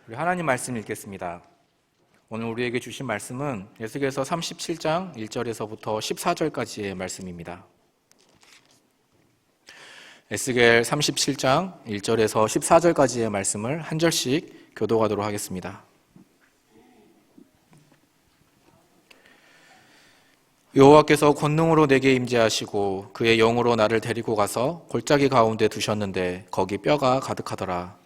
우리 하나님 말씀 읽겠습니다. 오늘 우리에게 주신 말씀은 에스겔서 37장 1절에서부터 14절까지의 말씀입니다. 에스겔 37장 1절에서 14절까지의 말씀을 한 절씩 교독하도록 하겠습니다. 여호와께서 권능으로 내게 임재하시고 그의 영으로 나를 데리고 가서 골짜기 가운데 두셨는데 거기 뼈가 가득하더라.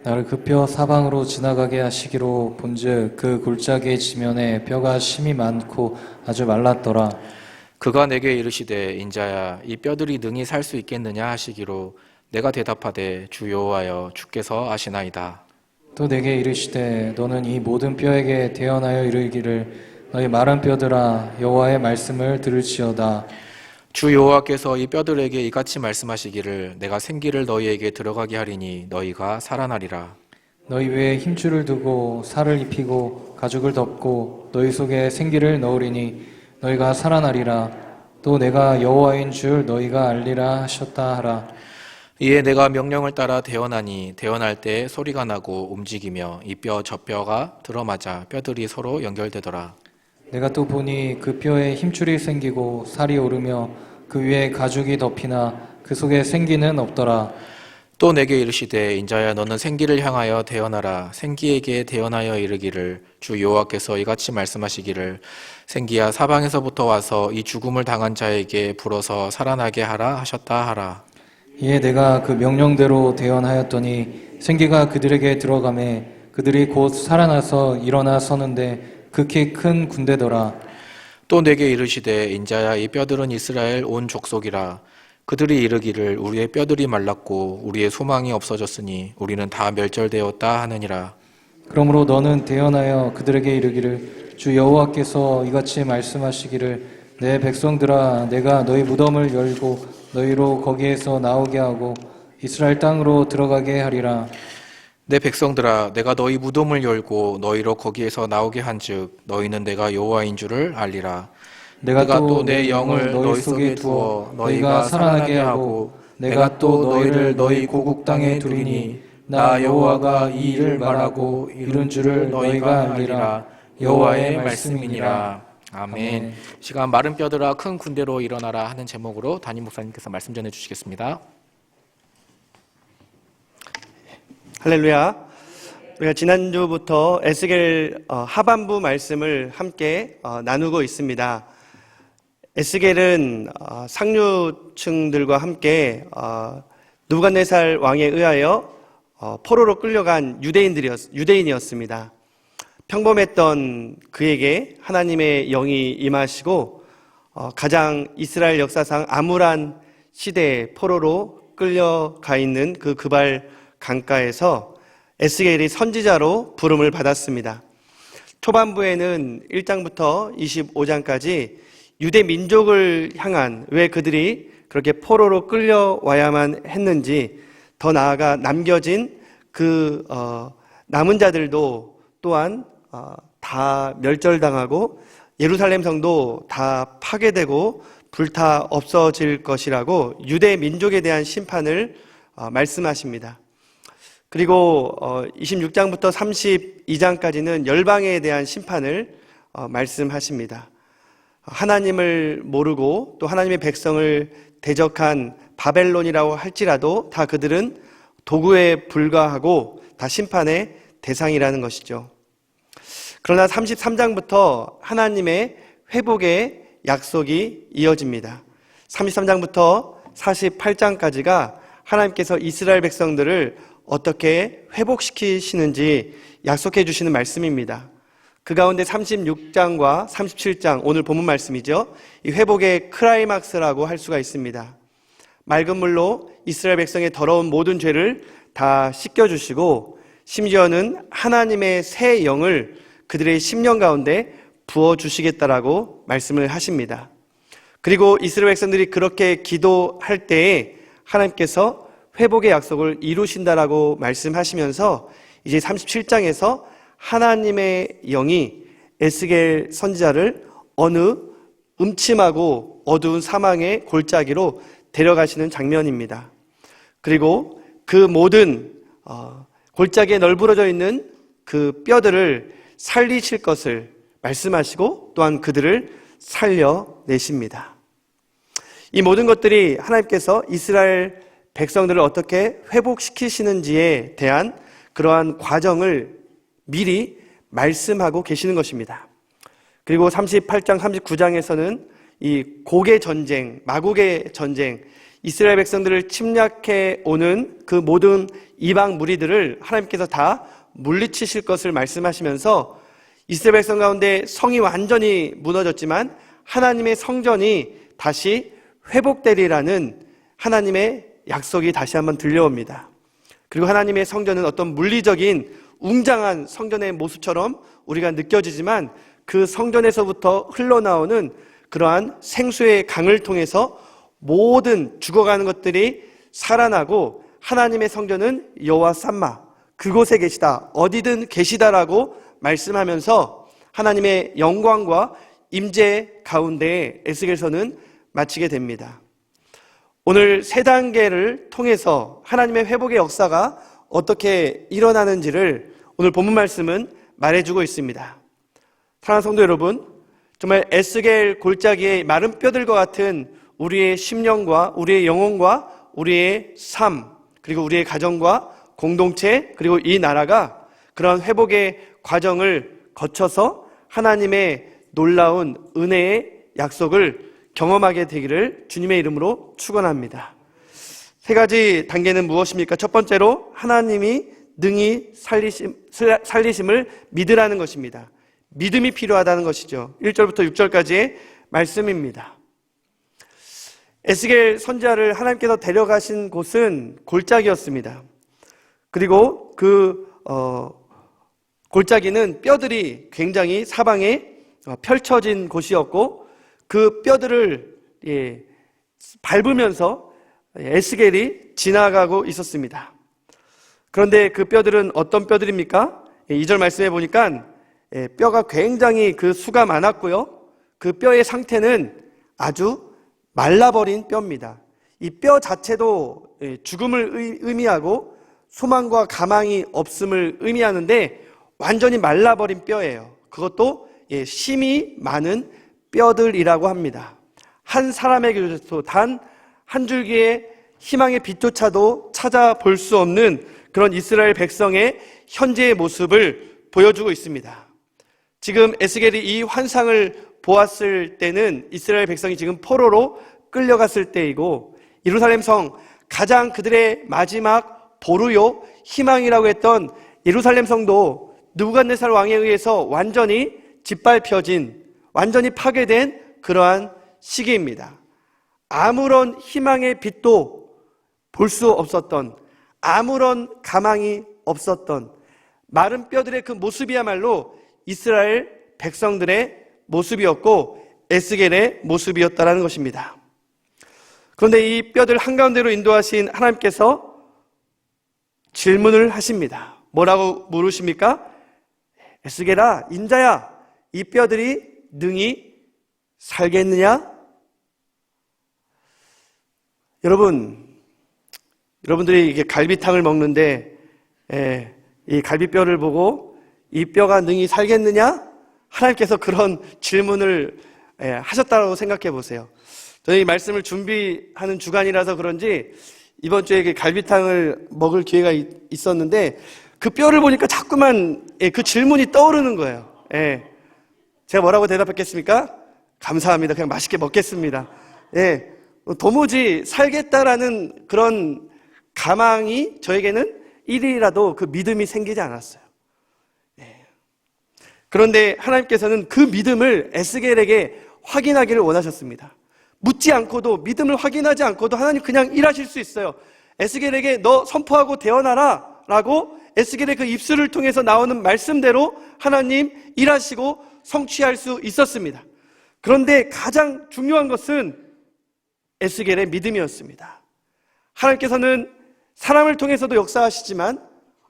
나를 그 뼈 사방으로 지나가게 하시기로 본즉 그 골짜기 지면에 뼈가 심이 많고 아주 말랐더라. 그가 내게 이르시되 인자야 이 뼈들이 능히 살 수 있겠느냐 하시기로 내가 대답하되 주 여호와여 주께서 아시나이다. 또 내게 이르시되 너는 이 모든 뼈에게 대언하여 이르기를 너희 마른 뼈들아 여호와의 말씀을 들을지어다. 주 여호와께서 이 뼈들에게 이같이 말씀하시기를 내가 생기를 너희에게 들어가게 하리니 너희가 살아나리라. 너희 위에 힘줄을 두고 살을 입히고 가죽을 덮고 너희 속에 생기를 넣으리니 너희가 살아나리라. 또 내가 여호와인 줄 너희가 알리라 하셨다 하라. 이에 내가 명령을 따라 대언하니 대언할 때 소리가 나고 움직이며 이 뼈 저 뼈가 들어맞아 뼈들이 서로 연결되더라. 내가 또 보니 그 뼈에 힘줄이 생기고 살이 오르며 그 위에 가죽이 덮이나 그 속에 생기는 없더라. 또 내게 이르시되 인자야 너는 생기를 향하여 대언하라. 생기에게 대언하여 이르기를 주 여호와께서 이같이 말씀하시기를 생기야 사방에서부터 와서 이 죽음을 당한 자에게 불어서 살아나게 하라 하셨다 하라. 이에 내가 그 명령대로 대언하였더니 생기가 그들에게 들어가매 그들이 곧 살아나서 일어나 서는데 극히 큰 군대더라. 또 내게 이르시되 인자야 이 뼈들은 이스라엘 온 족속이라. 그들이 이르기를 우리의 뼈들이 말랐고 우리의 소망이 없어졌으니 우리는 다 멸절되었다 하느니라. 그러므로 너는 대언하여 그들에게 이르기를 주 여호와께서 이같이 말씀하시기를 내 백성들아 내가 너희 무덤을 열고 너희로 거기에서 나오게 하고 이스라엘 땅으로 들어가게 하리라. 내 백성들아 내가 너희 무덤을 열고 너희로 거기에서 나오게 한즉 너희는 내가 여호와인 줄을 알리라. 내가 또 내 영을 너희 속에 두어 너희가 살아나게 하고 내가 또 너희를 너희 고국 땅에 두리니 나 여호와가 이 일을 말하고 이룬 줄을 너희가 알리라. 여호와의 말씀이니라. 아멘. 시간 마른 뼈들아 큰 군대로 일어나라 하는 제목으로 담임 목사님께서 말씀 전해 주시겠습니다. 할렐루야. 우리가 지난주부터 에스겔 하반부 말씀을 함께 나누고 있습니다. 에스겔은 상류층들과 함께 느부갓네살 왕에 의하여 포로로 끌려간 유대인이었습니다. 평범했던 그에게 하나님의 영이 임하시고 가장 이스라엘 역사상 암울한 시대에 포로로 끌려가 있는 그 그발 강가에서 에스겔이 선지자로 부름을 받았습니다. 초반부에는 1장부터 25장까지 유대 민족을 향한 왜 그들이 그렇게 포로로 끌려와야만 했는지 더 나아가 남겨진 그 남은 자들도 또한 다 멸절당하고 예루살렘 성도 다 파괴되고 불타 없어질 것이라고 유대 민족에 대한 심판을 말씀하십니다. 그리고 26장부터 32장까지는 열방에 대한 심판을 말씀하십니다. 하나님을 모르고 또 하나님의 백성을 대적한 바벨론이라고 할지라도 다 그들은 도구에 불과하고 다 심판의 대상이라는 것이죠. 그러나 33장부터 하나님의 회복의 약속이 이어집니다. 33장부터 48장까지가 하나님께서 이스라엘 백성들을 어떻게 회복시키시는지 약속해 주시는 말씀입니다. 그 가운데 36장과 37장, 오늘 본문 말씀이죠. 이 회복의 클라이막스라고 할 수가 있습니다. 맑은 물로 이스라엘 백성의 더러운 모든 죄를 다 씻겨주시고 심지어는 하나님의 새 영을 그들의 심령 가운데 부어주시겠다라고 말씀을 하십니다. 그리고 이스라엘 백성들이 그렇게 기도할 때에 하나님께서 회복의 약속을 이루신다라고 말씀하시면서 이제 37장에서 하나님의 영이 에스겔 선지자를 어느 음침하고 어두운 사망의 골짜기로 데려가시는 장면입니다. 그리고 그 모든 골짜기에 널브러져 있는 그 뼈들을 살리실 것을 말씀하시고 또한 그들을 살려내십니다. 이 모든 것들이 하나님께서 이스라엘 백성들을 어떻게 회복시키시는지에 대한 그러한 과정을 미리 말씀하고 계시는 것입니다. 그리고 38장, 39장에서는 이 고개 전쟁, 마곡의 전쟁, 이스라엘 백성들을 침략해 오는 그 모든 이방 무리들을 하나님께서 다 물리치실 것을 말씀하시면서 이스라엘 백성 가운데 성이 완전히 무너졌지만 하나님의 성전이 다시 회복되리라는 하나님의 약속이 다시 한번 들려옵니다. 그리고 하나님의 성전은 어떤 물리적인 웅장한 성전의 모습처럼 우리가 느껴지지만 그 성전에서부터 흘러나오는 그러한 생수의 강을 통해서 모든 죽어가는 것들이 살아나고 하나님의 성전은 여호와 삼마, 그곳에 계시다, 어디든 계시다라고 말씀하면서 하나님의 영광과 임재 가운데 에스겔서는 마치게 됩니다. 오늘 세 단계를 통해서 하나님의 회복의 역사가 어떻게 일어나는지를 오늘 본문 말씀은 말해주고 있습니다. 사랑하는 성도 여러분, 정말 에스겔 골짜기의 마른 뼈들과 같은 우리의 심령과 우리의 영혼과 우리의 삶, 그리고 우리의 가정과 공동체, 그리고 이 나라가 그런 회복의 과정을 거쳐서 하나님의 놀라운 은혜의 약속을 경험하게 되기를 주님의 이름으로 축원합니다. 세 가지 단계는 무엇입니까? 첫 번째로 하나님이 능히 살리심을 믿으라는 것입니다. 믿음이 필요하다는 것이죠. 1절부터 6절까지의 말씀입니다. 에스겔 선지자를 하나님께서 데려가신 곳은 골짜기였습니다. 그리고 그 골짜기는 뼈들이 굉장히 사방에 펼쳐진 곳이었고 그 뼈들을 밟으면서 에스겔이 지나가고 있었습니다. 그런데 그 뼈들은 어떤 뼈들입니까? 2절 말씀해 보니까 뼈가 굉장히 그 수가 많았고요. 그 뼈의 상태는 아주 말라버린 뼈입니다. 이 뼈 자체도 죽음을 의미하고 소망과 가망이 없음을 의미하는데 완전히 말라버린 뼈예요. 그것도 심이 많은 뼈들이라고 합니다. 한 사람에게도 단 한 줄기의 희망의 빛조차도 찾아볼 수 없는 그런 이스라엘 백성의 현재의 모습을 보여주고 있습니다. 지금 에스겔이 이 환상을 보았을 때는 이스라엘 백성이 지금 포로로 끌려갔을 때이고 예루살렘 성, 가장 그들의 마지막 보루요 희망이라고 했던 예루살렘 성도 느부갓네살 왕에 의해서 완전히 짓밟혀진, 완전히 파괴된 그러한 시기입니다. 아무런 희망의 빛도 볼 수 없었던, 아무런 가망이 없었던 마른 뼈들의 그 모습이야말로 이스라엘 백성들의 모습이었고 에스겔의 모습이었다는 것입니다. 그런데 이 뼈들 한가운데로 인도하신 하나님께서 질문을 하십니다. 뭐라고 물으십니까? 에스겔아, 인자야, 이 뼈들이 능히 살겠느냐? 여러분들이 이게 갈비탕을 먹는데 이 갈비뼈를 보고 이 뼈가 능히 살겠느냐? 하나님께서 그런 질문을 하셨다고 생각해 보세요. 저희 말씀을 준비하는 주간이라서 그런지 이번 주에 갈비탕을 먹을 기회가 있었는데 그 뼈를 보니까 자꾸만 그 질문이 떠오르는 거예요. 제가 뭐라고 대답했겠습니까? 감사합니다. 그냥 맛있게 먹겠습니다. 도무지 살겠다라는 그런 가망이 저에게는 일이라도 그 믿음이 생기지 않았어요. 그런데 하나님께서는 그 믿음을 에스겔에게 확인하기를 원하셨습니다. 묻지 않고도, 믿음을 확인하지 않고도 하나님 그냥 일하실 수 있어요. 에스겔에게 너 선포하고 대언하라 라고 에스겔의 그 입술을 통해서 나오는 말씀대로 하나님 일하시고 성취할 수 있었습니다. 그런데 가장 중요한 것은 에스겔의 믿음이었습니다. 하나님께서는 사람을 통해서도 역사하시지만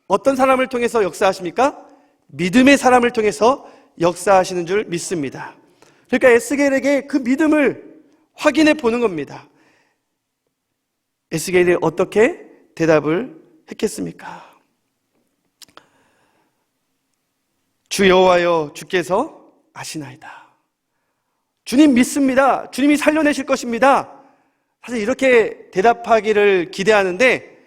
어떤 사람을 통해서 역사하십니까? 믿음의 사람을 통해서 역사하시는 줄 믿습니다. 그러니까 에스겔에게 그 믿음을 확인해 보는 겁니다. 에스겔이 어떻게 대답을 했겠습니까? 주 여호와여 주께서 아시나이다. 주님 믿습니다. 주님이 살려내실 것입니다. 사실 이렇게 대답하기를 기대하는데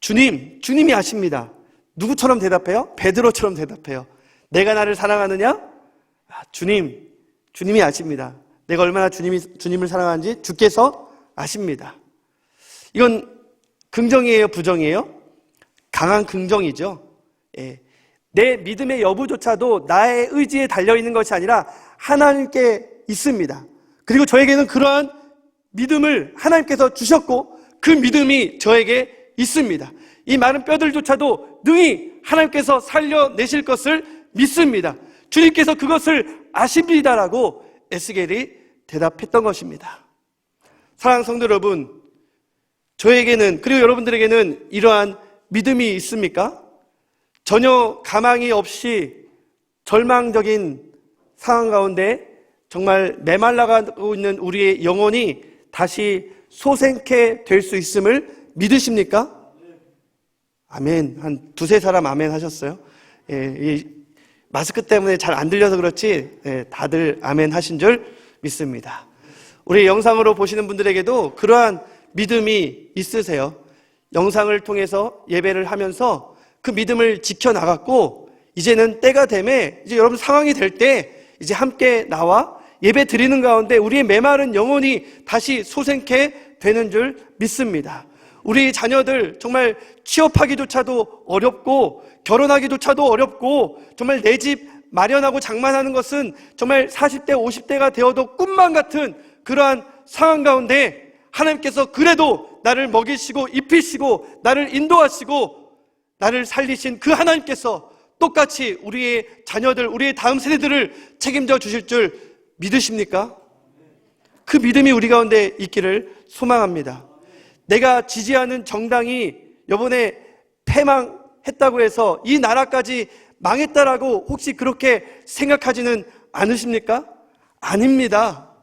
주님이 아십니다. 누구처럼 대답해요? 베드로처럼 대답해요. 내가 나를 사랑하느냐? 주님이 아십니다. 내가 얼마나 주님을 사랑하는지 주께서 아십니다. 이건 긍정이에요, 부정이에요? 강한 긍정이죠. 예. 내 믿음의 여부조차도 나의 의지에 달려있는 것이 아니라 하나님께 있습니다. 그리고 저에게는 그러한 믿음을 하나님께서 주셨고 그 믿음이 저에게 있습니다. 이 마른 뼈들조차도 능히 하나님께서 살려내실 것을 믿습니다. 주님께서 그것을 아십니다라고 에스겔이 대답했던 것입니다. 사랑하는 성도 여러분, 저에게는 그리고 여러분들에게는 이러한 믿음이 있습니까? 전혀 가망이 없이 절망적인 상황 가운데 정말 메말라가고 있는 우리의 영혼이 다시 소생케 될 수 있음을 믿으십니까? 아멘. 한 두세 사람 아멘 하셨어요. 이 마스크 때문에 잘 안 들려서 그렇지 다들 아멘 하신 줄 믿습니다. 우리 영상으로 보시는 분들에게도 그러한 믿음이 있으세요. 영상을 통해서 예배를 하면서 그 믿음을 지켜나갔고 이제는 때가 되매 이제 여러분 상황이 될 때 이제 함께 나와 예배 드리는 가운데 우리의 메마른 영혼이 다시 소생케 되는 줄 믿습니다. 우리 자녀들 정말 취업하기조차도 어렵고 결혼하기조차도 어렵고 정말 내 집 마련하고 장만하는 것은 정말 40대 50대가 되어도 꿈만 같은 그러한 상황 가운데 하나님께서 그래도 나를 먹이시고 입히시고 나를 인도하시고 나를 살리신 그 하나님께서 똑같이 우리의 자녀들, 우리의 다음 세대들을 책임져 주실 줄 믿으십니까? 그 믿음이 우리 가운데 있기를 소망합니다. 내가 지지하는 정당이 이번에 패망했다고 해서 이 나라까지 망했다라고 혹시 그렇게 생각하지는 않으십니까? 아닙니다.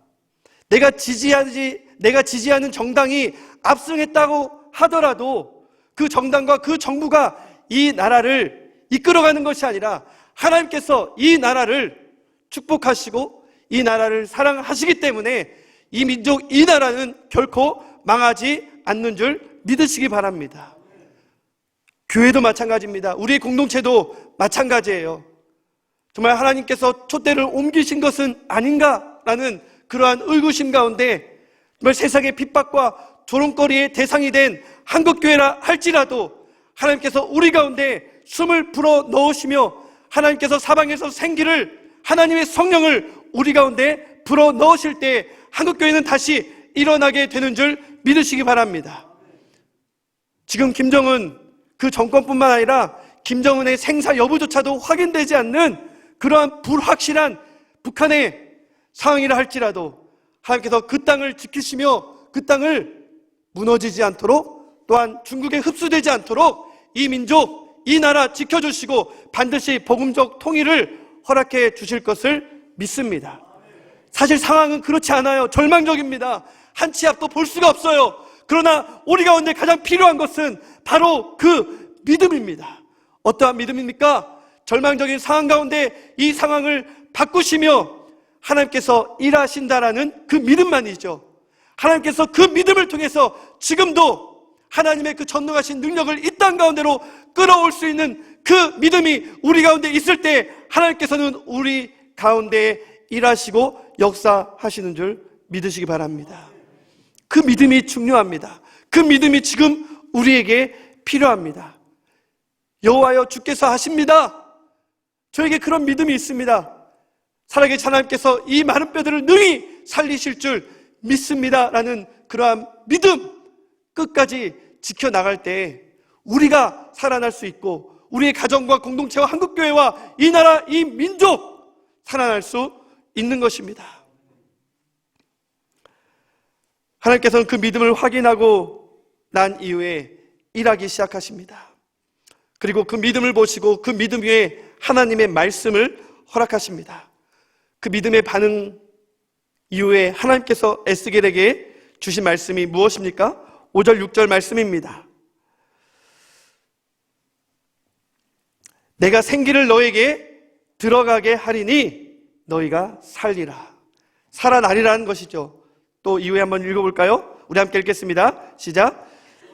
내가 지지하는 정당이 압승했다고 하더라도 그 정당과 그 정부가 이 나라를 이끌어가는 것이 아니라 하나님께서 이 나라를 축복하시고 이 나라를 사랑하시기 때문에 이 민족, 이 나라는 결코 망하지 않는 줄 믿으시기 바랍니다. 교회도 마찬가지입니다. 우리 공동체도 마찬가지예요. 정말 하나님께서 촛대를 옮기신 것은 아닌가라는 그러한 의구심 가운데 정말 세상의 핍박과 조롱거리의 대상이 된 한국교회라 할지라도 하나님께서 우리 가운데 숨을 불어 넣으시며 하나님께서 사방에서 생기를 하나님의 성령을 우리 가운데 불어 넣으실 때 한국교회는 다시 일어나게 되는 줄 믿으시기 바랍니다. 지금 김정은 그 정권뿐만 아니라 김정은의 생사 여부조차도 확인되지 않는 그러한 불확실한 북한의 상황이라 할지라도 하나님께서 그 땅을 지키시며 그 땅을 무너지지 않도록 또한 중국에 흡수되지 않도록 이 민족, 이 나라 지켜주시고 반드시 복음적 통일을 허락해 주실 것을 믿습니다. 사실 상황은 그렇지 않아요. 절망적입니다. 한 치 앞도 볼 수가 없어요. 그러나 우리 가운데 가장 필요한 것은 바로 그 믿음입니다. 어떠한 믿음입니까? 절망적인 상황 가운데 이 상황을 바꾸시며 하나님께서 일하신다라는 그 믿음만이죠. 하나님께서 그 믿음을 통해서 지금도 하나님의 그 전능하신 능력을 이 땅 가운데로 끌어올 수 있는 그 믿음이 우리 가운데 있을 때 하나님께서는 우리 가운데 일하시고 역사하시는 줄 믿으시기 바랍니다. 그 믿음이 중요합니다. 그 믿음이 지금 우리에게 필요합니다. 여호와여 주께서 하십니다. 저에게 그런 믿음이 있습니다. 살아계신 하나님께서 이 많은 뼈들을 능히 살리실 줄 믿습니다라는 그러한 믿음 끝까지 지켜나갈 때 우리가 살아날 수 있고 우리의 가정과 공동체와 한국교회와 이 나라, 이 민족 살아날 수 있는 것입니다. 하나님께서는 그 믿음을 확인하고 난 이후에 일하기 시작하십니다. 그리고 그 믿음을 보시고 그 믿음 위에 하나님의 말씀을 허락하십니다. 그 믿음의 반응 이후에 하나님께서 에스겔에게 주신 말씀이 무엇입니까? 5절 6절 말씀입니다. 내가 생기를 너에게 들어가게 하리니 너희가 살리라. 살아나리라는 것이죠. 또 이후에 한번 읽어볼까요? 우리 함께 읽겠습니다. 시작.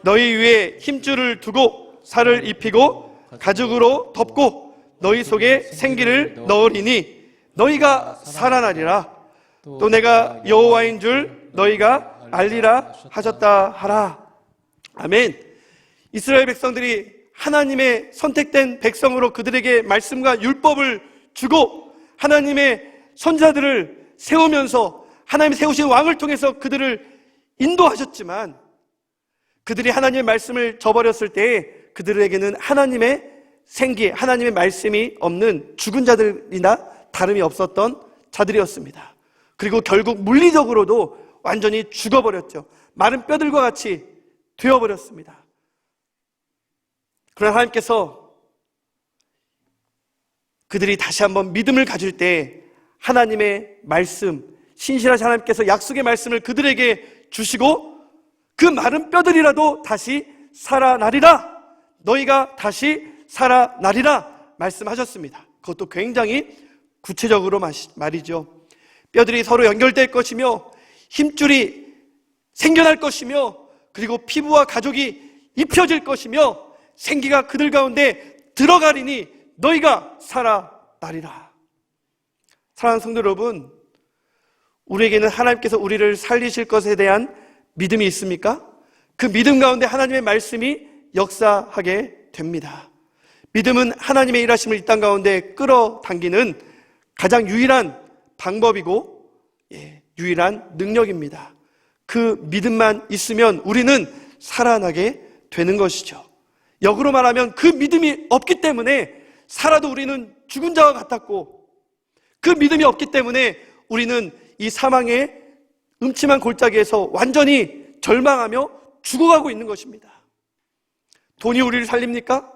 너희 위에 힘줄을 두고 살을 입히고 가죽으로 덮고 너희 속에 생기를 넣으리니 너희가 살아나리라. 또 내가 여호와인 줄 너희가 알리라 하셨다 하라. 아멘. 이스라엘 백성들이 하나님의 선택된 백성으로 그들에게 말씀과 율법을 주고 하나님의 선지자들을 세우면서 하나님이 세우신 왕을 통해서 그들을 인도하셨지만 그들이 하나님의 말씀을 저버렸을 때에 그들에게는 하나님의 생기, 하나님의 말씀이 없는 죽은 자들이나 다름이 없었던 자들이었습니다. 그리고 결국 물리적으로도 완전히 죽어버렸죠. 마른 뼈들과 같이 되어버렸습니다. 그러나 하나님께서 그들이 다시 한번 믿음을 가질 때 하나님의 말씀, 신실하신 하나님께서 약속의 말씀을 그들에게 주시고 그 마른 뼈들이라도 다시 살아나리라. 너희가 다시 살아나리라 말씀하셨습니다. 그것도 굉장히 구체적으로 말이죠. 뼈들이 서로 연결될 것이며 힘줄이 생겨날 것이며 그리고 피부와 가죽이 입혀질 것이며 생기가 그들 가운데 들어가리니 너희가 살아나리라. 사랑하는 성도 여러분, 우리에게는 하나님께서 우리를 살리실 것에 대한 믿음이 있습니까? 그 믿음 가운데 하나님의 말씀이 역사하게 됩니다. 믿음은 하나님의 일하심을 이 땅 가운데 끌어당기는 가장 유일한 방법이고 유일한 능력입니다. 그 믿음만 있으면 우리는 살아나게 되는 것이죠. 역으로 말하면 그 믿음이 없기 때문에 살아도 우리는 죽은 자와 같았고 그 믿음이 없기 때문에 우리는 이 사망의 음침한 골짜기에서 완전히 절망하며 죽어가고 있는 것입니다. 돈이 우리를 살립니까?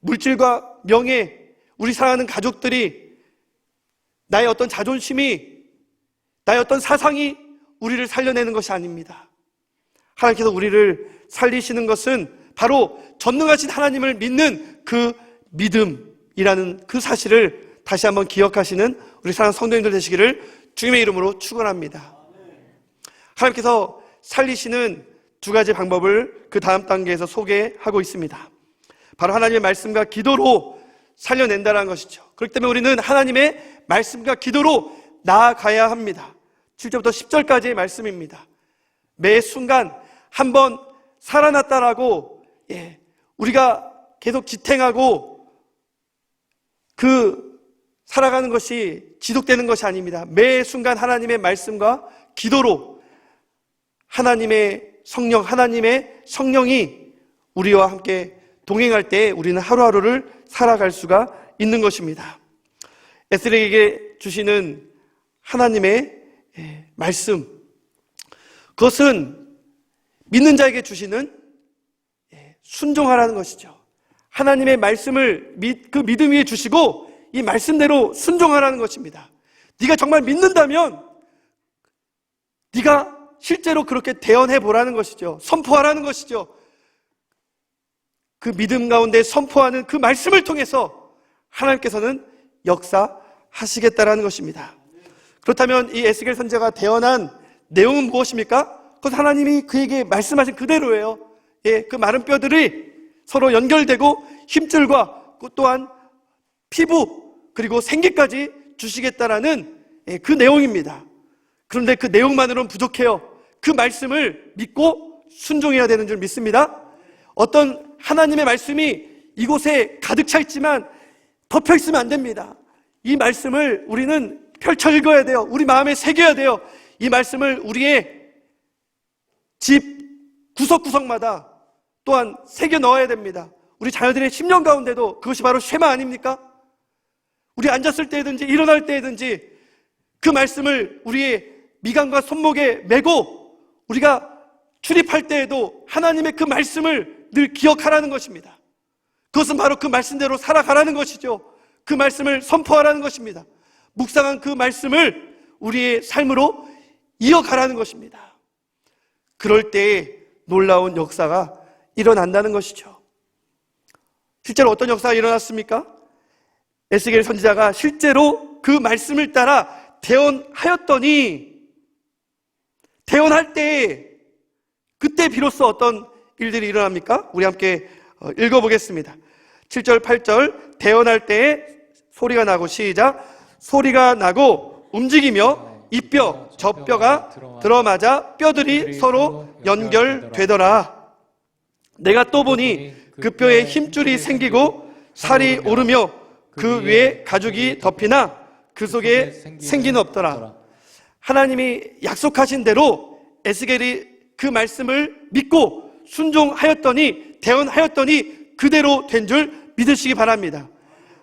물질과 명예, 우리 사랑하는 가족들이, 나의 어떤 자존심이, 나의 어떤 사상이 우리를 살려내는 것이 아닙니다. 하나님께서 우리를 살리시는 것은 바로 전능하신 하나님을 믿는 그 믿음이라는 그 사실을 다시 한번 기억하시는 우리 사랑하는 성도님들 되시기를 주님의 이름으로 축원합니다. 하나님께서 살리시는 두 가지 방법을 그 다음 단계에서 소개하고 있습니다. 바로 하나님의 말씀과 기도로 살려낸다는 것이죠. 그렇기 때문에 우리는 하나님의 말씀과 기도로 나아가야 합니다. 7절부터 10절까지의 말씀입니다. 매 순간 한번 살아났다라고 우리가 계속 지탱하고 살아가는 것이 지속되는 것이 아닙니다. 매 순간 하나님의 말씀과 기도로 하나님의 성령이 우리와 함께 동행할 때 우리는 하루하루를 살아갈 수가 있는 것입니다. 에스겔에게 주시는 하나님의 말씀, 그것은 믿는 자에게 주시는 순종하라는 것이죠. 하나님의 말씀을 그 믿음 위에 주시고 이 말씀대로 순종하라는 것입니다. 네가 정말 믿는다면 네가 실제로 그렇게 대언해 보라는 것이죠. 선포하라는 것이죠. 그 믿음 가운데 선포하는 그 말씀을 통해서 하나님께서는 역사하시겠다라는 것입니다. 그렇다면 이 에스겔 선지자가 대언한 내용은 무엇입니까? 그것은 하나님이 그에게 말씀하신 그대로예요. 그 마른 뼈들이 서로 연결되고 힘줄과 또한 피부 그리고 생기까지 주시겠다라는 그 내용입니다. 그런데 그 내용만으로는 부족해요. 그 말씀을 믿고 순종해야 되는 줄 믿습니다. 어떤 하나님의 말씀이 이곳에 가득 차 있지만 덮여 있으면 안 됩니다. 이 말씀을 우리는 펼쳐 읽어야 돼요. 우리 마음에 새겨야 돼요. 이 말씀을 우리의 집 구석구석마다 또한 새겨 넣어야 됩니다. 우리 자녀들의 심령 가운데도 그것이 바로 쉐마 아닙니까? 우리 앉았을 때든지 일어날 때든지 그 말씀을 우리의 미간과 손목에 메고 우리가 출입할 때에도 하나님의 그 말씀을 늘 기억하라는 것입니다. 그것은 바로 그 말씀대로 살아가라는 것이죠. 그 말씀을 선포하라는 것입니다. 묵상한 그 말씀을 우리의 삶으로 이어가라는 것입니다. 그럴 때에 놀라운 역사가 일어난다는 것이죠. 실제로 어떤 역사가 일어났습니까? 에스겔 선지자가 실제로 그 말씀을 따라 대언하였더니, 대언할 때 그때 비로소 어떤 일들이 일어납니까? 우리 함께 읽어보겠습니다. 7절 8절. 대언할 때에 소리가 나고, 시작. 소리가 나고 움직이며 이 뼈 저 뼈가 들어맞아 뼈들이 서로 연결되더라. 내가 또 보니 그 뼈에 힘줄이 생기고 살이 오르며 그 위에 가죽이 덮이나 그 속에 생기는 없더라. 하나님이 약속하신 대로 에스겔이 그 말씀을 믿고 순종하였더니, 대언하였더니 그대로 된 줄 믿으시기 바랍니다.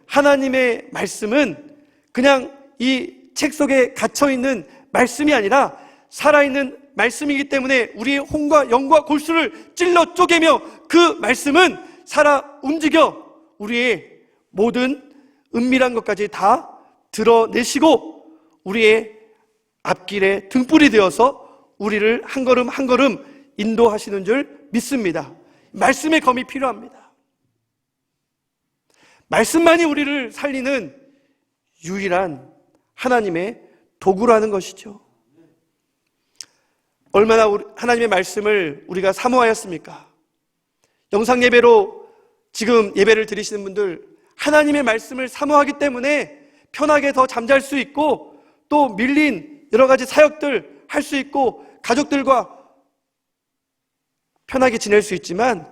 하나님의 말씀은 그냥 이 책 속에 갇혀있는 말씀이 아니라 살아있는 말씀이기 때문에 우리의 혼과 영과 골수를 찔러 쪼개며 그 말씀은 살아 움직여 우리의 모든 은밀한 것까지 다 드러내시고 우리의 앞길에 등불이 되어서 우리를 한 걸음 한 걸음 인도하시는 줄 믿습니다. 말씀의 검이 필요합니다. 말씀만이 우리를 살리는 유일한 하나님의 도구라는 것이죠. 얼마나 하나님의 말씀을 우리가 사모하였습니까? 영상 예배로 지금 예배를 드리시는 분들, 하나님의 말씀을 사모하기 때문에 편하게 더 잠잘 수 있고, 또 밀린 여러 가지 사역들 할 수 있고, 가족들과 편하게 지낼 수 있지만,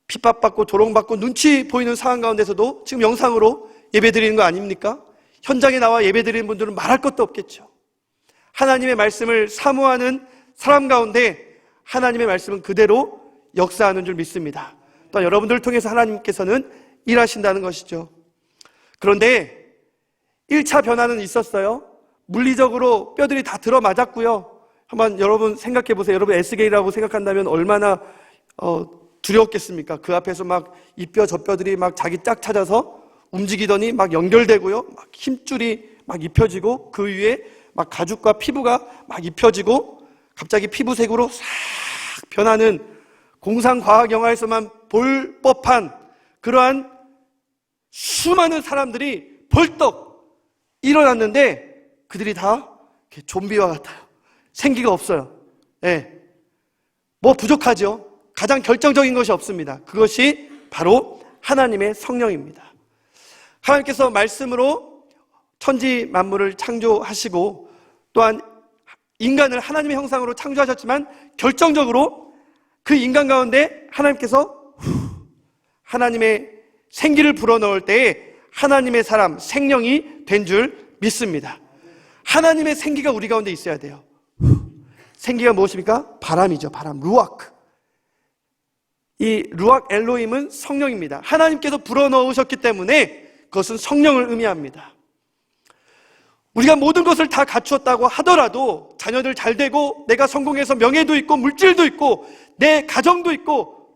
핍박받고 조롱받고 눈치 보이는 상황 가운데서도 지금 영상으로 예배 드리는 거 아닙니까? 현장에 나와 예배 드리는 분들은 말할 것도 없겠죠. 하나님의 말씀을 사모하는 사람 가운데 하나님의 말씀은 그대로 역사하는 줄 믿습니다. 또한 여러분들을 통해서 하나님께서는 일하신다는 것이죠. 그런데 1차 변화는 있었어요. 물리적으로 뼈들이 다 들어맞았고요. 한번 여러분 생각해 보세요. 여러분 에스겔이라고 생각한다면 얼마나 두려웠겠습니까? 그 앞에서 막 이 뼈 저 뼈들이 막 자기 짝 찾아서 움직이더니 막 연결되고요. 막 힘줄이 막 입혀지고 그 위에 막 가죽과 피부가 막 입혀지고 갑자기 피부색으로 싹 변하는 공상과학 영화에서만 볼 법한 그러한 수많은 사람들이 벌떡 일어났는데 그들이 다 좀비와 같아요. 생기가 없어요. 예. 뭐 부족하죠. 가장 결정적인 것이 없습니다. 그것이 바로 하나님의 성령입니다. 하나님께서 말씀으로 천지 만물을 창조하시고 또한 인간을 하나님의 형상으로 창조하셨지만 결정적으로 그 인간 가운데 하나님께서 하나님의 생기를 불어넣을 때에 하나님의 사람, 생명이 된 줄 믿습니다. 하나님의 생기가 우리 가운데 있어야 돼요. 생기가 무엇입니까? 바람이죠. 바람, 루아크. 이 루악 엘로힘은 성령입니다. 하나님께서 불어넣으셨기 때문에 그것은 성령을 의미합니다. 우리가 모든 것을 다 갖추었다고 하더라도 자녀들 잘 되고 내가 성공해서 명예도 있고 물질도 있고 내 가정도 있고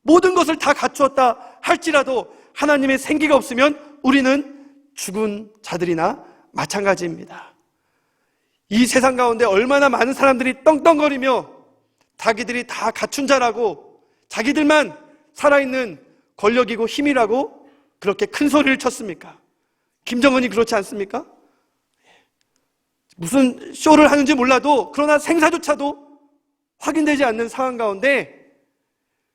모든 것을 다 갖추었다 할지라도 하나님의 생기가 없으면 우리는 죽은 자들이나 마찬가지입니다. 이 세상 가운데 얼마나 많은 사람들이 떵떵거리며 자기들이 다 갖춘 자라고 자기들만 살아있는 권력이고 힘이라고 그렇게 큰 소리를 쳤습니까? 김정은이 그렇지 않습니까? 무슨 쇼를 하는지 몰라도 그러나 생사조차도 확인되지 않는 상황 가운데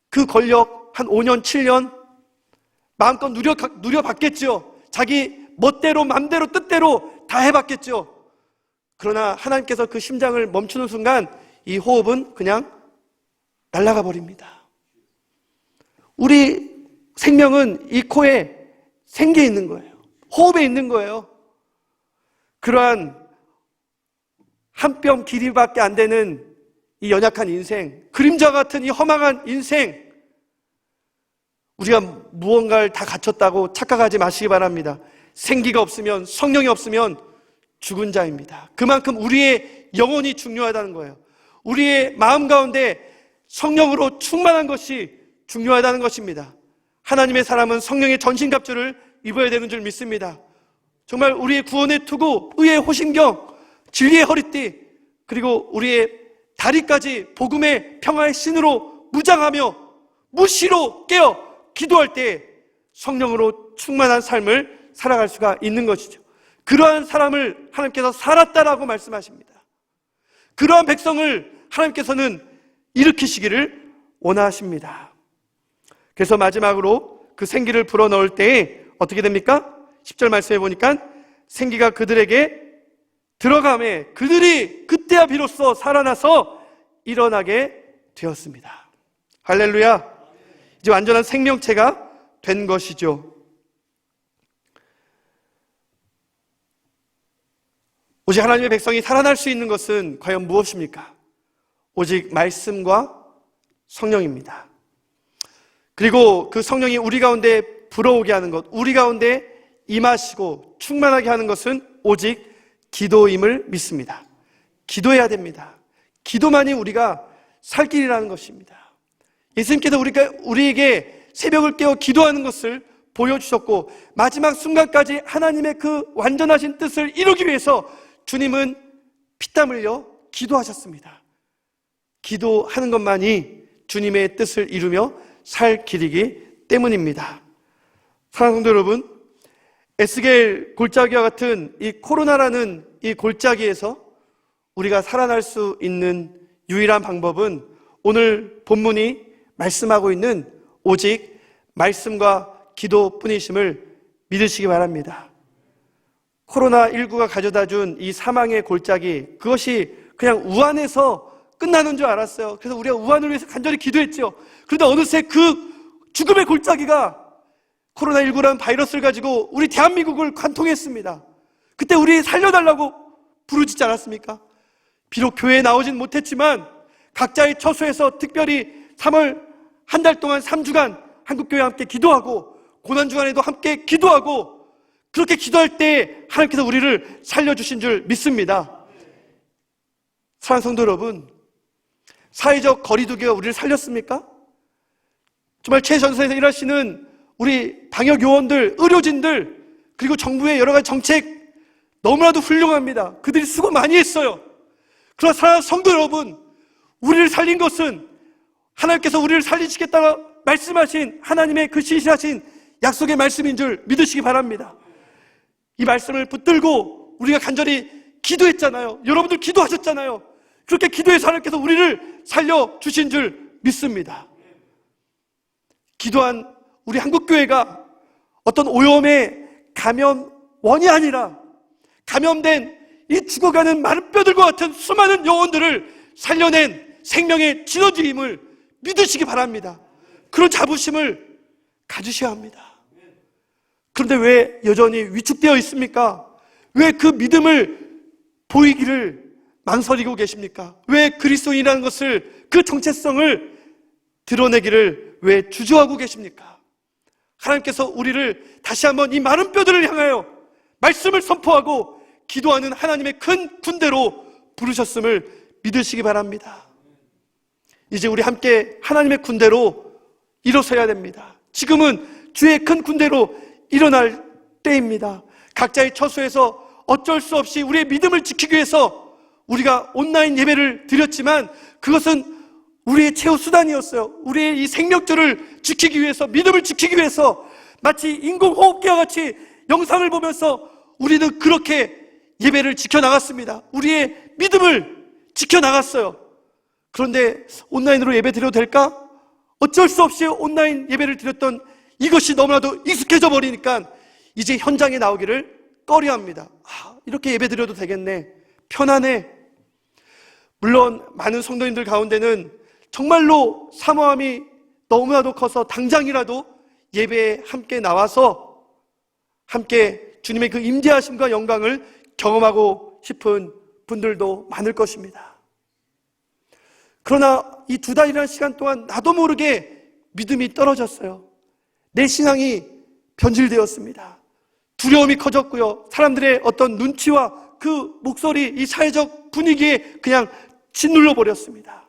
그 권력 한 5년, 7년 마음껏 누려봤겠죠. 자기 멋대로 맘대로 뜻대로 다 해봤겠죠. 그러나 하나님께서 그 심장을 멈추는 순간 이 호흡은 그냥 날아가 버립니다. 우리 생명은 이 코에 생기에 있는 거예요. 호흡에 있는 거예요. 그러한 한 뼘 길이밖에 안 되는 이 연약한 인생, 그림자 같은 이 험악한 인생, 우리가 무언가를 다 갖췄다고 착각하지 마시기 바랍니다. 생기가 없으면, 성령이 없으면 죽은 자입니다. 그만큼 우리의 영혼이 중요하다는 거예요. 우리의 마음 가운데 성령으로 충만한 것이 중요하다는 것입니다. 하나님의 사람은 성령의 전신갑주를 입어야 되는 줄 믿습니다. 정말 우리의 구원의 투구, 의의 호심경, 진리의 허리띠, 그리고 우리의 다리까지 복음의 평화의 신으로 무장하며 무시로 깨어 기도할 때 성령으로 충만한 삶을 살아갈 수가 있는 것이죠. 그러한 사람을 하나님께서 살았다라고 말씀하십니다. 그러한 백성을 하나님께서는 일으키시기를 원하십니다. 그래서 마지막으로 그 생기를 불어넣을 때에 어떻게 됩니까? 10절 말씀해 보니까 생기가 그들에게 들어가매 그들이 그때야 비로소 살아나서 일어나게 되었습니다. 할렐루야. 이제 완전한 생명체가 된 것이죠. 오직 하나님의 백성이 살아날 수 있는 것은 과연 무엇입니까? 오직 말씀과 성령입니다. 그리고 그 성령이 우리 가운데 불어오게 하는 것, 우리 가운데 임하시고 충만하게 하는 것은 오직 기도임을 믿습니다. 기도해야 됩니다. 기도만이 우리가 살 길이라는 것입니다. 예수님께서 우리에게 새벽을 깨워 기도하는 것을 보여주셨고 마지막 순간까지 하나님의 그 완전하신 뜻을 이루기 위해서 주님은 피땀 흘려 기도하셨습니다. 기도하는 것만이 주님의 뜻을 이루며 살 길이기 때문입니다. 사랑하는 성도 여러분, 에스겔 골짜기와 같은 이 코로나라는 이 골짜기에서 우리가 살아날 수 있는 유일한 방법은 오늘 본문이 말씀하고 있는 오직 말씀과 기도뿐이심을 믿으시기 바랍니다. 코로나19가 가져다 준 이 사망의 골짜기, 그것이 그냥 우한에서 끝나는 줄 알았어요. 그래서 우리가 우한을 위해서 간절히 기도했죠. 그런데 어느새 그 죽음의 골짜기가 코로나19라는 바이러스를 가지고 우리 대한민국을 관통했습니다. 그때 우리 살려달라고 부르짖지 않았습니까? 비록 교회에 나오진 못했지만 각자의 처소에서 특별히 3월 한 달 동안 3주간 한국교회와 함께 기도하고 고난주간에도 함께 기도하고 그렇게 기도할 때 하나님께서 우리를 살려주신 줄 믿습니다. 사랑하는 성도 여러분, 사회적 거리두기가 우리를 살렸습니까? 정말 최전선에서 일하시는 우리 방역요원들, 의료진들, 그리고 정부의 여러 가지 정책 너무나도 훌륭합니다. 그들이 수고 많이 했어요. 그러나 사랑하는 성도 여러분, 우리를 살린 것은 하나님께서 우리를 살리시겠다고 말씀하신 하나님의 그 신실하신 약속의 말씀인 줄 믿으시기 바랍니다. 이 말씀을 붙들고 우리가 간절히 기도했잖아요. 여러분들 기도하셨잖아요. 그렇게 기도해서 하나님께서 우리를 살려주신 줄 믿습니다. 기도한 우리 한국교회가 어떤 오염의 감염원이 아니라 감염된 이 죽어가는 마른 뼈들과 같은 수많은 영혼들을 살려낸 생명의 진원주임을 믿으시기 바랍니다. 그런 자부심을 가지셔야 합니다. 그런데 왜 여전히 위축되어 있습니까? 왜 그 믿음을 보이기를 망설이고 계십니까? 왜 그리스도인이라는 것을, 그 정체성을 드러내기를 왜 주저하고 계십니까? 하나님께서 우리를 다시 한번 이 마른 뼈들을 향하여 말씀을 선포하고 기도하는 하나님의 큰 군대로 부르셨음을 믿으시기 바랍니다. 이제 우리 함께 하나님의 군대로 일어서야 됩니다. 지금은 주의 큰 군대로 일어날 때입니다. 각자의 처소에서 어쩔 수 없이 우리의 믿음을 지키기 위해서 우리가 온라인 예배를 드렸지만 그것은 우리의 최후 수단이었어요. 우리의 이 생명줄을 지키기 위해서, 믿음을 지키기 위해서 마치 인공호흡기와 같이 영상을 보면서 우리는 그렇게 예배를 지켜나갔습니다. 우리의 믿음을 지켜나갔어요. 그런데 온라인으로 예배 드려도 될까? 어쩔 수 없이 온라인 예배를 드렸던 이것이 너무나도 익숙해져 버리니까 이제 현장에 나오기를 꺼려합니다. 이렇게 예배 드려도 되겠네, 편하네. 물론 많은 성도님들 가운데는 정말로 사모함이 너무나도 커서 당장이라도 예배에 함께 나와서 함께 주님의 그 임재하심과 영광을 경험하고 싶은 분들도 많을 것입니다. 그러나 이 2달이라는 시간 동안 나도 모르게 믿음이 떨어졌어요. 내 신앙이 변질되었습니다. 두려움이 커졌고요. 사람들의 어떤 눈치와 그 목소리, 이 사회적 분위기에 그냥 짓눌러 버렸습니다.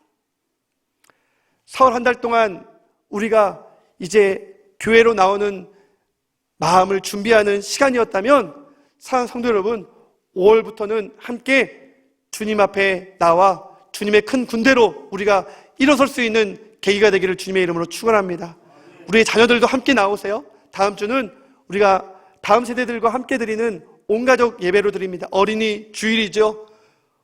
4월 한 달 동안 우리가 이제 교회로 나오는 마음을 준비하는 시간이었다면, 사랑하는 성도 여러분, 5월부터는 함께 주님 앞에 나와 주님의 큰 군대로 우리가 일어설 수 있는 계기가 되기를 주님의 이름으로 축원합니다. 우리의 자녀들도 함께 나오세요. 다음 주는 우리가 다음 세대들과 함께 드리는 온가족 예배로 드립니다. 어린이 주일이죠.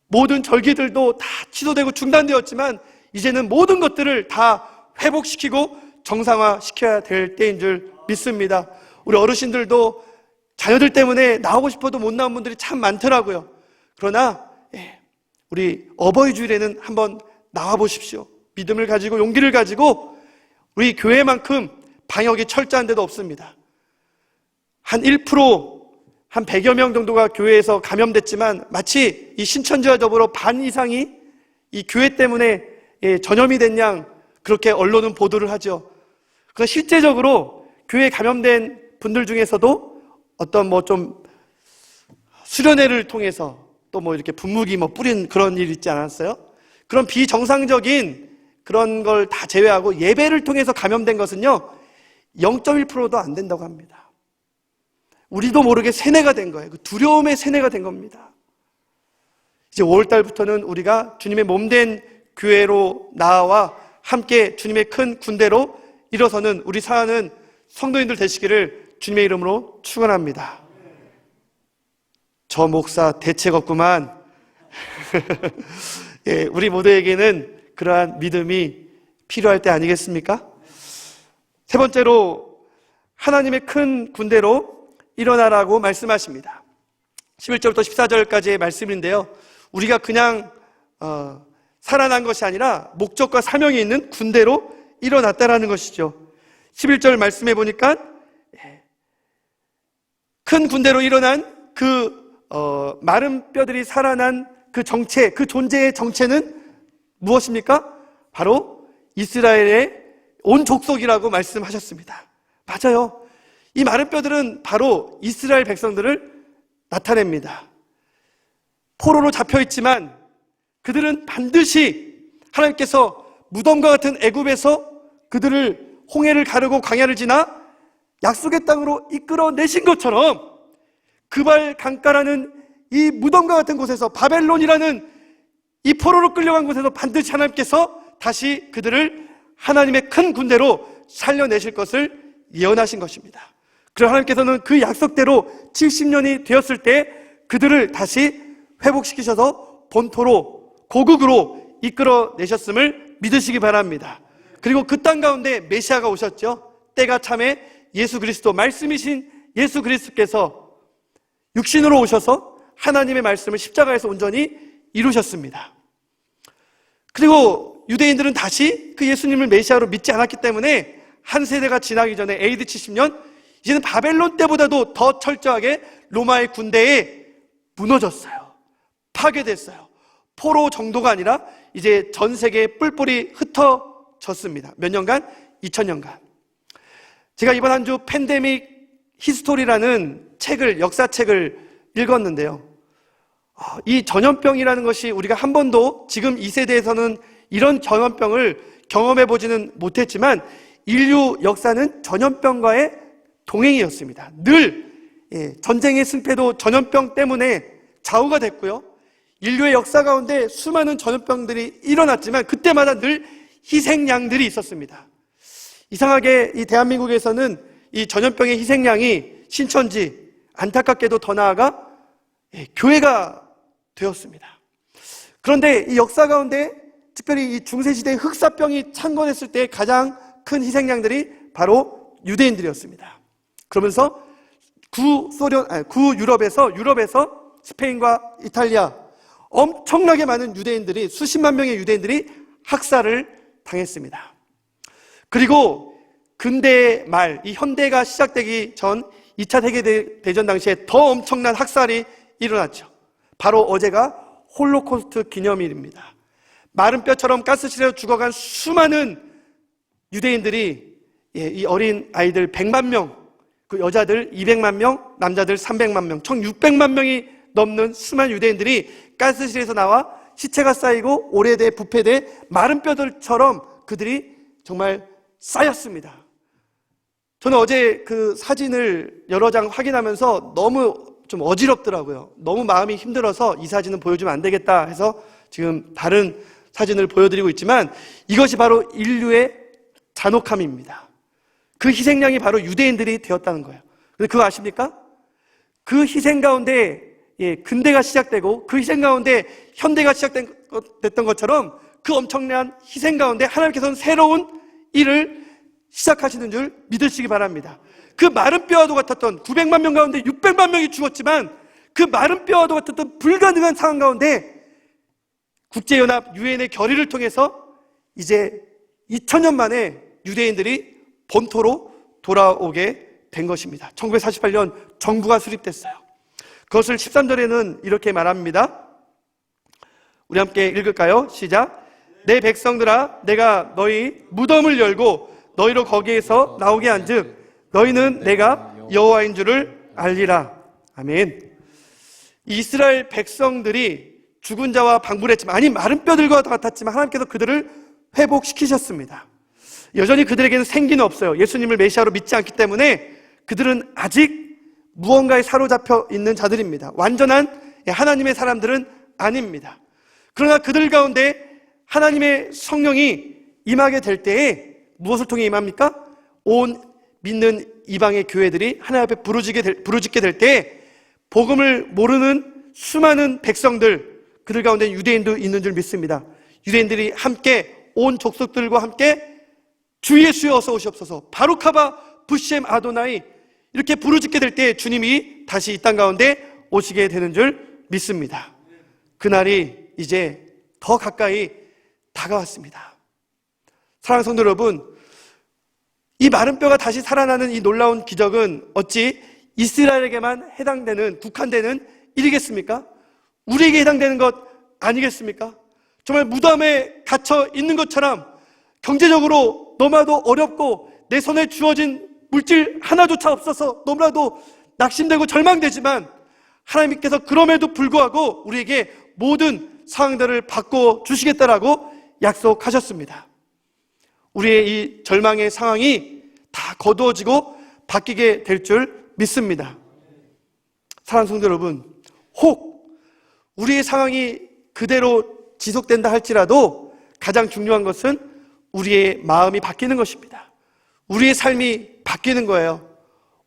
모든 절기들도 다 취소되고 중단되었지만 이제는 모든 것들을 다 회복시키고 정상화시켜야 될 때인 줄 믿습니다. 우리 어르신들도 자녀들 때문에 나오고 싶어도 못 나온 분들이 참 많더라고요. 그러나 우리 어버이 주일에는 한번 나와 보십시오. 믿음을 가지고 용기를 가지고. 우리 교회만큼 방역이 철저한 데도 없습니다. 한 1%, 한 100여 명 정도가 교회에서 감염됐지만 마치 이 신천지와 더불어 반 이상이 이 교회 때문에 전염이 된 양 그렇게 언론은 보도를 하죠. 그러나 실제적으로 교회에 감염된 분들 중에서도 어떤 뭐 좀 수련회를 통해서 또 뭐 이렇게 분무기 뭐 뿌린 그런 일 있지 않았어요? 그런 비정상적인 그런 걸 다 제외하고 예배를 통해서 감염된 것은요 0.1%도 안 된다고 합니다. 우리도 모르게 세뇌가 된 거예요. 그 두려움의 세뇌가 된 겁니다. 이제 5월달부터는 우리가 주님의 몸된 교회로 나와 함께 주님의 큰 군대로 일어서는 우리 사랑하는 성도님들 되시기를 주님의 이름으로 축원합니다. 저 목사 대책 없구만. 예, 우리 모두에게는 그러한 믿음이 필요할 때 아니겠습니까? 세 번째로 하나님의 큰 군대로 일어나라고 말씀하십니다. 11절부터 14절까지의 말씀인데요. 우리가 그냥 살아난 것이 아니라 목적과 사명이 있는 군대로 일어났다라는 것이죠. 11절 말씀해 보니까 큰 군대로 일어난 그 마른 뼈들이 살아난 그 정체, 그 존재의 정체는 무엇입니까? 바로 이스라엘의 온 족속이라고 말씀하셨습니다. 맞아요. 이 마른 뼈들은 바로 이스라엘 백성들을 나타냅니다. 포로로 잡혀있지만 그들은 반드시 하나님께서 무덤과 같은 애굽에서 그들을 홍해를 가르고 광야를 지나 약속의 땅으로 이끌어내신 것처럼 그발 강가라는 이 무덤과 같은 곳에서 바벨론이라는 이 포로로 끌려간 곳에서 반드시 하나님께서 다시 그들을 하나님의 큰 군대로 살려내실 것을 예언하신 것입니다. 그리고 하나님께서는 그 약속대로 70년이 되었을 때 그들을 다시 회복시키셔서 본토로 고국으로 이끌어내셨음을 믿으시기 바랍니다. 그리고 그 땅 가운데 메시아가 오셨죠. 때가 참에 예수 그리스도, 말씀이신 예수 그리스도께서 육신으로 오셔서 하나님의 말씀을 십자가에서 온전히 이루셨습니다. 그리고 유대인들은 다시 그 예수님을 메시아로 믿지 않았기 때문에 한 세대가 지나기 전에 AD 70년, 이제는 바벨론 때보다도 더 철저하게 로마의 군대에 무너졌어요. 파괴됐어요. 포로 정도가 아니라 이제 전 세계에 뿔뿔이 흩어졌습니다. 몇 년간? 2000년간. 제가 이번 한 주 팬데믹 히스토리라는 책을, 역사책을 읽었는데요. 이 전염병이라는 것이 우리가 한 번도 지금 이 세대에서는 이런 전염병을 경험해 보지는 못했지만 인류 역사는 전염병과의 동행이었습니다. 늘 전쟁의 승패도 전염병 때문에 좌우가 됐고요. 인류의 역사 가운데 수많은 전염병들이 일어났지만 그때마다 늘 희생양들이 있었습니다. 이상하게 이 대한민국에서는 이 전염병의 희생양이 신천지, 안타깝게도 더 나아가 교회가 되었습니다. 그런데 이 역사 가운데 특별히 이 중세시대의 흑사병이 창건했을 때 가장 큰 희생양들이 바로 유대인들이었습니다. 그러면서 유럽에서 스페인과 이탈리아 엄청나게 많은 유대인들이, 수십만 명의 유대인들이 학살을 당했습니다. 그리고 근대 말, 이 현대가 시작되기 전 2차 세계대전 당시에 더 엄청난 학살이 일어났죠. 바로 어제가 홀로코스트 기념일입니다. 마른 뼈처럼 가스실에서 죽어간 수많은 유대인들이, 이 어린 아이들 100만 명, 그 여자들 200만 명, 남자들 300만 명, 총 600만 명이 넘는 수많은 유대인들이 가스실에서 나와 시체가 쌓이고 오래돼 부패돼 마른 뼈들처럼 그들이 정말 쌓였습니다. 저는 어제 그 사진을 여러 장 확인하면서 너무 좀 어지럽더라고요. 너무 마음이 힘들어서 이 사진은 보여주면 안 되겠다 해서 지금 다른 사진을 보여드리고 있지만 이것이 바로 인류의 잔혹함입니다. 그 희생양이 바로 유대인들이 되었다는 거예요. 근데 그거 아십니까? 그 희생 가운데 근대가 시작되고 그 희생 가운데 현대가 시작됐던 것처럼 그 엄청난 희생 가운데 하나님께서는 새로운 일을 시작하시는 줄 믿으시기 바랍니다. 그 마른 뼈와도 같았던 900만 명 가운데 600만 명이 죽었지만 그 마른 뼈와도 같았던 불가능한 상황 가운데 국제연합 유엔의 결의를 통해서 이제 2000년 만에 유대인들이 본토로 돌아오게 된 것입니다. 1948년 정부가 수립됐어요. 그것을 13절에는 이렇게 말합니다. 우리 함께 읽을까요? 시작. 내 백성들아, 내가 너희 무덤을 열고 너희로 거기에서 나오게 한즉 너희는 내가 여호와인 줄을 알리라. 아멘. 이스라엘 백성들이 죽은 자와 방불했지만, 아니 마른 뼈들과 같았지만 하나님께서 그들을 회복시키셨습니다. 여전히 그들에게는 생기는 없어요. 예수님을 메시아로 믿지 않기 때문에 그들은 아직 무언가에 사로잡혀 있는 자들입니다. 완전한 하나님의 사람들은 아닙니다. 그러나 그들 가운데 하나님의 성령이 임하게 될 때에 무엇을 통해 임합니까? 온 믿는 이방의 교회들이 하나님 앞에 부르짖게 될 때에 복음을 모르는 수많은 백성들, 그들 가운데 유대인도 있는 줄 믿습니다. 유대인들이 함께 온 족속들과 함께 주 예수여 어서 오시옵소서, 바루카바 부셈 아도나이 이렇게 부르짖게 될 때 주님이 다시 이 땅 가운데 오시게 되는 줄 믿습니다. 그날이 이제 더 가까이 다가왔습니다. 사랑하는 성도 여러분, 이 마른 뼈가 다시 살아나는 이 놀라운 기적은 어찌 이스라엘에게만 해당되는, 국한되는 일이겠습니까? 우리에게 해당되는 것 아니겠습니까? 정말 무덤에 갇혀 있는 것처럼 경제적으로 너무나도 어렵고 내 손에 주어진 물질 하나조차 없어서 너무나도 낙심되고 절망되지만 하나님께서 그럼에도 불구하고 우리에게 모든 상황들을 바꿔주시겠다라고 약속하셨습니다. 우리의 이 절망의 상황이 다 거두어지고 바뀌게 될 줄 믿습니다. 사랑하는 성도 여러분, 혹 우리의 상황이 그대로 지속된다 할지라도 가장 중요한 것은 우리의 마음이 바뀌는 것입니다. 우리의 삶이 바뀌는 거예요.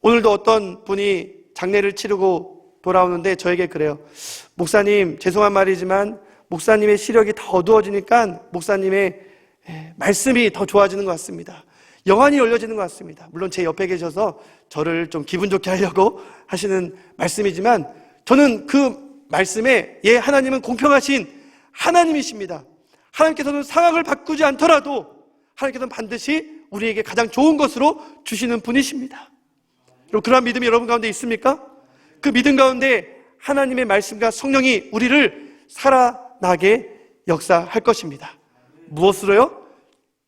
오늘도 어떤 분이 장례를 치르고 돌아오는데 저에게 그래요. 목사님, 죄송한 말이지만 목사님의 시력이 더 어두워지니까 목사님의 말씀이 더 좋아지는 것 같습니다. 영안이 열려지는 것 같습니다. 물론 제 옆에 계셔서 저를 좀 기분 좋게 하려고 하시는 말씀이지만 저는 그 말씀에 하나님은 공평하신 하나님이십니다. 하나님께서는 상황을 바꾸지 않더라도 하나님께서는 반드시 우리에게 가장 좋은 것으로 주시는 분이십니다. 여러분, 그러한 믿음이 여러분 가운데 있습니까? 그 믿음 가운데 하나님의 말씀과 성령이 우리를 살아나게 역사할 것입니다. 무엇으로요?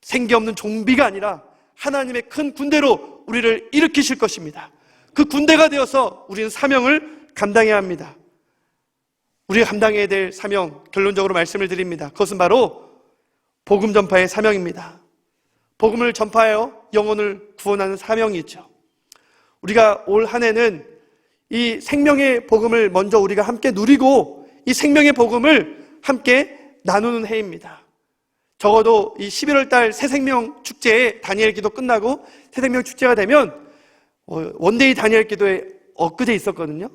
생기 없는 좀비가 아니라 하나님의 큰 군대로 우리를 일으키실 것입니다. 그 군대가 되어서 우리는 사명을 감당해야 합니다. 우리가 감당해야 될 사명, 결론적으로 말씀을 드립니다. 그것은 바로 복음 전파의 사명입니다. 복음을 전파하여 영혼을 구원하는 사명이 있죠. 우리가 올 한 해는 이 생명의 복음을 먼저 우리가 함께 누리고 이 생명의 복음을 함께 나누는 해입니다. 적어도 이 11월 달 새생명 축제에 다니엘 기도 끝나고 새생명 축제가 되면 원데이 다니엘 기도에 엊그제 있었거든요.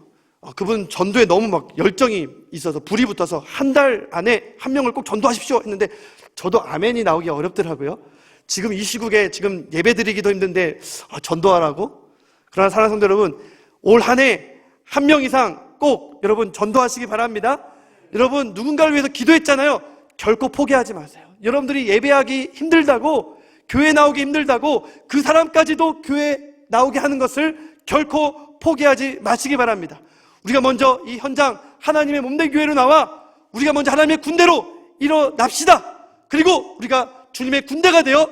그분 전도에 너무 막 열정이 있어서 불이 붙어서 한 달 안에 한 명을 꼭 전도하십시오 했는데 저도 아멘이 나오기 어렵더라고요. 지금 이 시국에 지금 예배 드리기도 힘든데 전도하라고? 그러나 사랑하는 성도 여러분, 올 한 해 한 명 이상 꼭 여러분 전도하시기 바랍니다. 여러분 누군가를 위해서 기도했잖아요. 결코 포기하지 마세요. 여러분들이 예배하기 힘들다고, 교회 나오기 힘들다고 그 사람까지도 교회 나오게 하는 것을 결코 포기하지 마시기 바랍니다. 우리가 먼저 이 현장 하나님의 몸된 교회로 나와 우리가 먼저 하나님의 군대로 일어납시다. 그리고 우리가 주님의 군대가 되어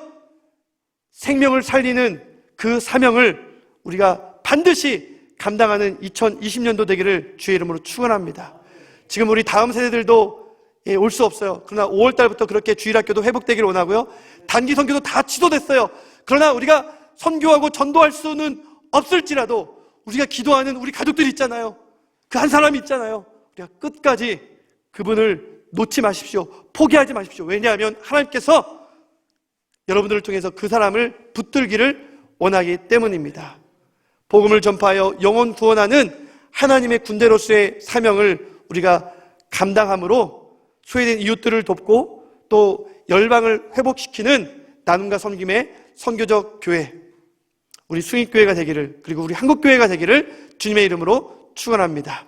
생명을 살리는 그 사명을 우리가 반드시 감당하는 2020년도 되기를 주의 이름으로 축원합니다. 지금 우리 다음 세대들도 올 수 없어요. 그러나 5월 달부터 그렇게 주일학교도 회복되기를 원하고요. 단기 선교도 다 취소됐어요. 그러나 우리가 선교하고 전도할 수는 없을지라도 우리가 기도하는 우리 가족들이 있잖아요. 그 한 사람이 있잖아요. 우리가 끝까지 그분을 놓지 마십시오. 포기하지 마십시오. 왜냐하면 하나님께서 여러분들을 통해서 그 사람을 붙들기를 원하기 때문입니다. 복음을 전파하여 영혼 구원하는 하나님의 군대로서의 사명을 우리가 감당함으로 소외된 이웃들을 돕고 또 열방을 회복시키는 나눔과 섬김의 선교적 교회, 우리 숭익교회가 되기를, 그리고 우리 한국교회가 되기를 주님의 이름으로 축원합니다.